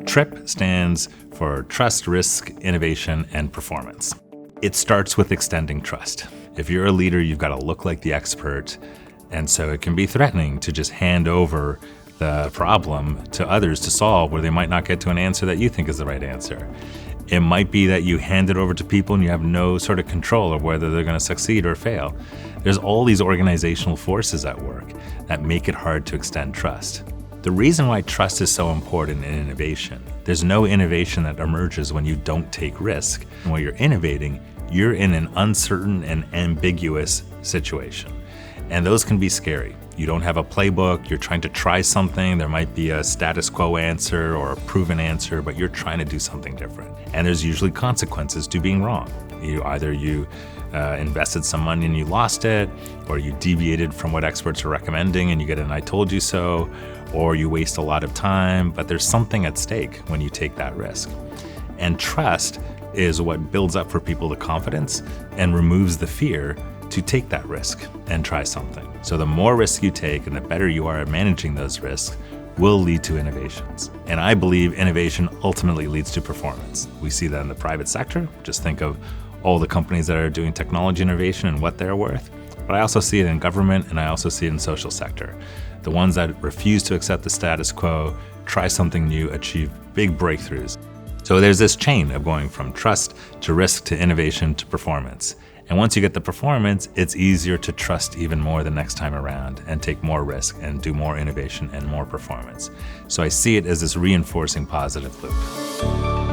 TRIP stands for Trust, Risk, Innovation, and Performance. It starts with extending trust. If you're a leader, you've got to look like the expert, and so it can be threatening to just hand over the problem to others to solve where they might not get to an answer that you think is the right answer. It might be that you hand it over to people and you have no sort of control of whether they're going to succeed or fail. There's all these organizational forces at work that make it hard to extend trust. The reason why trust is so important in innovation, there's no innovation that emerges when you don't take risk. And when you're innovating, you're in an uncertain and ambiguous situation. And those can be scary. You don't have a playbook, you're trying to try something, there might be a status quo answer or a proven answer, but you're trying to do something different. And there's usually consequences to being wrong. Either you invested some money and you lost it, or you deviated from what experts are recommending and you get an I told you so, or you waste a lot of time, but there's something at stake when you take that risk. And trust is what builds up for people the confidence and removes the fear to take that risk and try something. So the more risk you take and the better you are at managing those risks will lead to innovations. And I believe innovation ultimately leads to performance. We see that in the private sector. Just think of all the companies that are doing technology innovation and what they're worth. But I also see it in government and I also see it in social sector. The ones that refuse to accept the status quo, try something new, achieve big breakthroughs. So there's this chain of going from trust to risk to innovation to performance. And once you get the performance, it's easier to trust even more the next time around and take more risk and do more innovation and more performance. So I see it as this reinforcing positive loop.